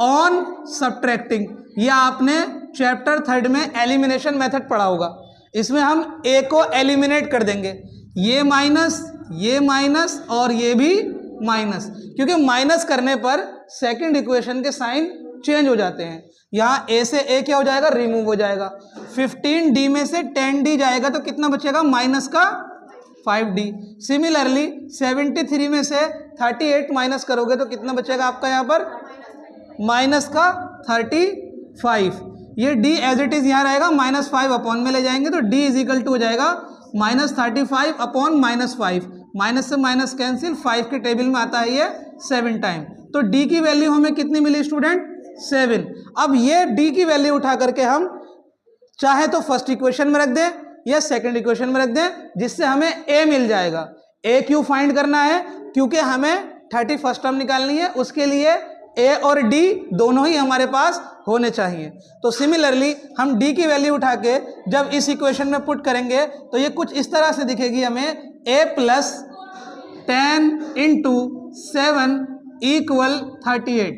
On subtracting. ये आपने chapter 3 में एलिमिनेशन मेथड पढ़ा होगा। इसमें हम a को एलिमिनेट कर देंगे, ये माइनस और ये भी माइनस, क्योंकि माइनस करने पर सेकंड इक्वेशन के साइन चेंज हो जाते हैं। यहाँ a से a क्या हो जाएगा, रिमूव हो जाएगा। 15d में से 10d जाएगा तो कितना बचेगा, माइनस का 5d। सिमिलरली 73 में से 38 माइनस करोगे तो कितना बचेगा आपका यहाँ पर, माइनस का 35। ये d एज इट इज यहाँ रहेगा, -5 अपॉन में ले जाएंगे तो d इज इक्वल टू हो जाएगा -35 अपॉन -5। माइनस से माइनस कैंसिल, 5 के टेबल में आता है ये 7 टाइम। तो d की वैल्यू हमें कितनी मिली स्टूडेंट, 7। अब ये d की वैल्यू उठा करके हम चाहे तो फर्स्ट इक्वेशन में रख दें या सेकंड इक्वेशन में रख दें, जिससे हमें a मिल जाएगा। a क्यों फाइंड करना है, क्योंकि हमें 31st टर्म निकालनी है, उसके लिए a और d दोनों ही हमारे पास होने चाहिए। तो सिमिलरली हम d की वैल्यू उठा के जब इस इक्वेशन में पुट करेंगे तो ये कुछ इस तरह से दिखेगी हमें, a + 10 × 7 = 38।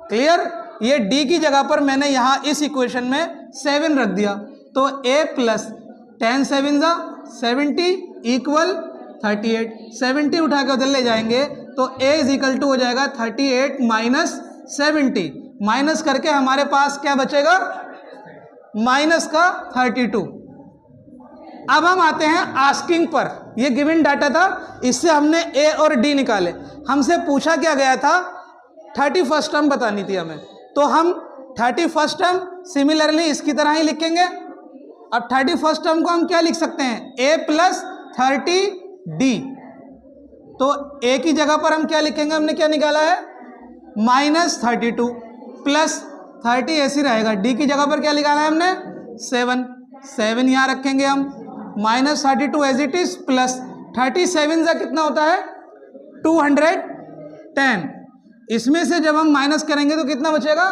क्लियर। ये d की जगह पर मैंने यहाँ इस इक्वेशन में 7 रख दिया, तो a + 10 7 70 = 38। 70 उठा के उधर ले जाएंगे तो a = हो जाएगा 38 - 70, माइनस करके हमारे पास क्या बचेगा, माइनस का 32। अब हम आते हैं आस्किंग पर। ये गिवन डाटा था, इससे हमने a और d निकाले। हमसे पूछा क्या गया था, 31st टर्म बतानी थी हमें, तो हम 31st टर्म सिमिलरली इसकी तरह ही लिखेंगे। अब 31st टर्म को हम क्या लिख सकते हैं, a + 30d। तो a की जगह पर हम क्या लिखेंगे, हमने क्या निकाला है, -32 + 30 ऐसे रहेगा। d की जगह पर क्या निकाला है हमने, 7 यहाँ रखेंगे हम, -32 एज इट इज प्लस 37 का कितना होता है, 210। इसमें से जब हम माइनस करेंगे तो कितना बचेगा,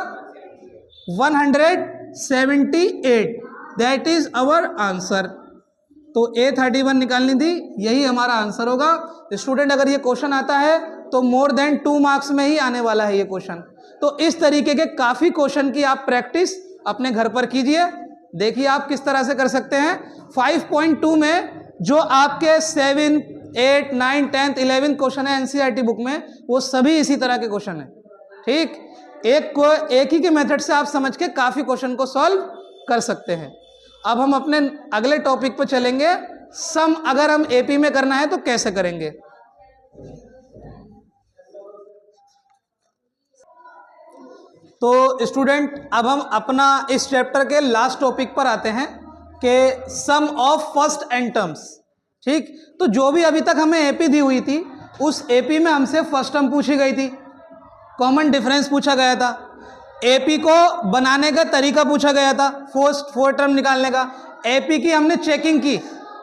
178। That is our answer. तो A31 निकालनी थी, यही हमारा आंसर होगा। स्टूडेंट अगर ये क्वेश्चन आता है तो मोर देन 2 मार्क्स में ही आने वाला है ये क्वेश्चन। तो इस तरीके के काफ़ी क्वेश्चन की आप प्रैक्टिस अपने घर पर कीजिए। देखिए आप किस तरह से कर सकते हैं। 5.2 में जो आपके 7, 8, 9, 10, 11 क्वेश्चन है NCERT बुक में, वो सभी इसी तरह के क्वेश्चन है। ठीक, एक ही के मेथड से आप समझ के काफ़ी क्वेश्चन को सॉल्व कर सकते हैं। अब हम अपने अगले टॉपिक पर चलेंगे। सम अगर हम AP में करना है तो कैसे करेंगे। तो स्टूडेंट अब हम अपना इस चैप्टर के लास्ट टॉपिक पर आते हैं कि सम ऑफ फर्स्ट एंड टर्म्स। ठीक, तो जो भी अभी तक हमें AP दी हुई थी, उस AP में हमसे फर्स्ट टर्म पूछी गई थी, कॉमन डिफरेंस पूछा गया था, AP को बनाने का तरीका पूछा गया था, फोर टर्म निकालने का। AP की हमने चेकिंग की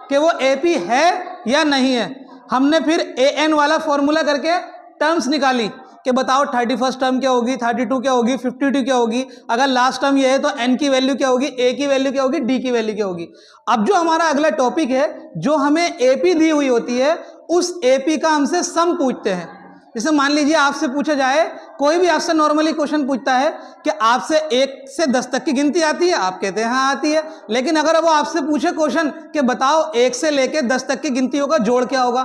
कि वो AP है या नहीं है। हमने फिर AN वाला फॉर्मूला करके टर्म्स निकाली कि बताओ 31st टर्म क्या होगी, 32 क्या होगी, 52 क्या होगी। अगर लास्ट टर्म ये है तो N की वैल्यू क्या होगी, A की वैल्यू क्या होगी, D की वैल्यू क्या होगी। अब जो हमारा अगला टॉपिक है, जो हमें AP दी हुई होती है, उस AP का हमसे सम पूछते हैं। जैसे मान लीजिए आपसे पूछा जाए, कोई भी आपसे नॉर्मली क्वेश्चन पूछता है कि आपसे 1 से 10 तक की गिनती आती है, आप कहते हैं हाँ आती है। लेकिन अगर वो आपसे पूछे क्वेश्चन कि बताओ 1 से लेके 10 तक की गिनती होगा, जोड़ क्या होगा,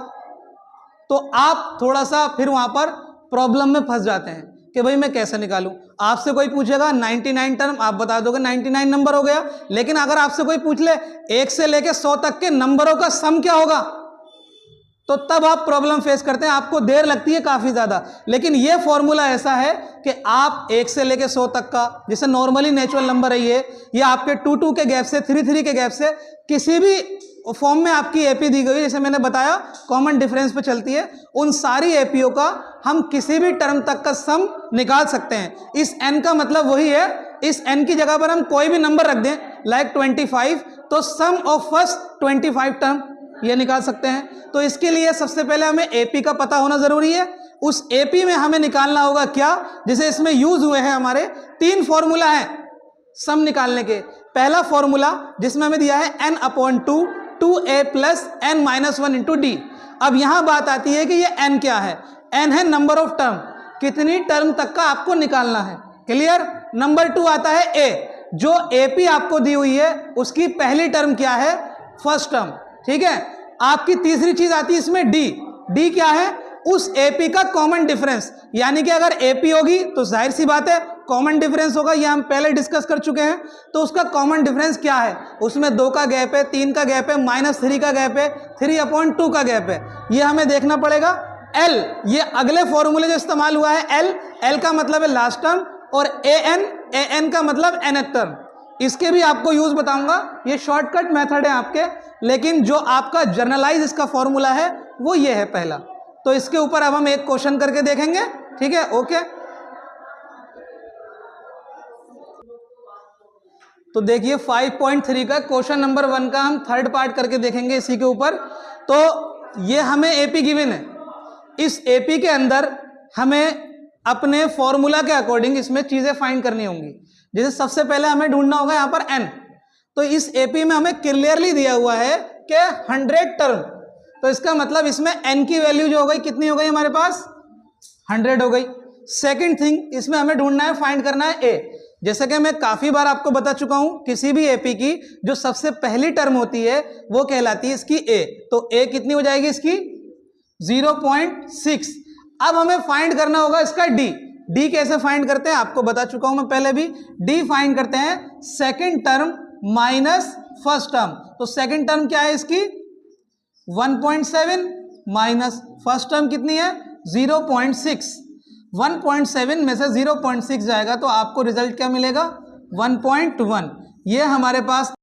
तो आप थोड़ा सा फिर वहां पर प्रॉब्लम में फंस जाते हैं कि भाई मैं कैसे निकालूं। आपसे कोई पूछेगा 99 टर्म, आप बता दोगे 99 नंबर हो गया। लेकिन अगर आपसे कोई पूछ ले 1 से लेके 100 तक के नंबरों का सम क्या होगा, तो तब आप प्रॉब्लम फेस करते हैं, आपको देर लगती है काफ़ी ज़्यादा। लेकिन ये फॉर्मूला ऐसा है कि आप 1 से लेके 100 तक का, जैसे नॉर्मली नेचुरल नंबर है ये आपके 2 के गैप से, 3 के गैप से, किसी भी फॉर्म में आपकी AP दी गई, जैसे मैंने बताया कॉमन डिफरेंस पे चलती है, उन सारी APO का हम किसी भी टर्म तक का सम निकाल सकते हैं। इस N का मतलब वही है, इस N की जगह पर हम कोई भी नंबर रख दें, लाइक 25, तो सम ऑफ फर्स्ट 25 टर्म ये निकाल सकते हैं। तो इसके लिए सबसे पहले हमें AP का पता होना जरूरी है। उस AP में हमें निकालना होगा क्या, जैसे इसमें यूज हुए हैं हमारे 3 फॉर्मूला हैं सम निकालने के। पहला फॉर्मूला जिसमें हमें दिया है n/2 2a + n - 1 × d। अब यहां बात आती है कि ये n क्या है। n है नंबर ऑफ टर्म, कितनी टर्म तक का आपको निकालना है। क्लियर। नंबर 2 आता है ए, जो एपी आपको दी हुई है उसकी पहली टर्म क्या है, फर्स्ट टर्म। ठीक है। आपकी तीसरी चीज आती है इसमें डी। डी क्या है, उस एपी का कॉमन डिफरेंस, यानी कि अगर एपी होगी तो जाहिर सी बात है कॉमन डिफरेंस होगा, ये हम पहले डिस्कस कर चुके हैं। तो उसका कॉमन डिफरेंस क्या है, उसमें 2 का गैप है, 3 का गैप है, -3 का गैप है, 3/2 का गैप है, ये हमें देखना पड़ेगा। एल, ये अगले फॉर्मूले जो इस्तेमाल हुआ है एल, एल का मतलब है लास्ट टर्म, और एन का मतलब nth टर्म। इसके भी आपको यूज बताऊंगा, ये शॉर्टकट मेथड है आपके, लेकिन जो आपका जर्नलाइज इसका फॉर्मूला है वो ये है पहला। तो इसके ऊपर अब हम एक क्वेश्चन करके देखेंगे। ठीक है, ओके। तो देखिए 5.3 का क्वेश्चन नंबर 1 का हम थर्ड पार्ट करके देखेंगे इसी के ऊपर। तो ये हमें एपी गिवन है, इस एपी के अंदर हमें अपने फॉर्मूला के अकॉर्डिंग इसमें चीजें फाइंड करनी होंगी। जैसे सबसे पहले हमें ढूंढना होगा यहाँ पर एन। तो इस एपी में हमें क्लियरली दिया हुआ है कि 100 टर्म, तो इसका मतलब इसमें एन की वैल्यू जो हो गई कितनी हो गई हमारे पास, 100 हो गई। सेकंड थिंग इसमें हमें ढूंढना है, फाइंड करना है ए। जैसे कि मैं काफी बार आपको बता चुका हूं, किसी भी एपी की जो सबसे पहली टर्म होती है वो कहलाती है इसकी ए। तो ए कितनी हो जाएगी इसकी, 0.6। अब हमें फाइंड करना होगा इसका डी। डी कैसे फाइंड करते हैं आपको बता चुका हूं मैं पहले भी। डी फाइंड करते हैं second term minus first term. तो सेकंड टर्म क्या है इसकी 1.7 माइनस फर्स्ट टर्म कितनी है 0.6। 1.7 में से 0.6 जाएगा तो आपको रिजल्ट क्या मिलेगा 1.1। ये हमारे पास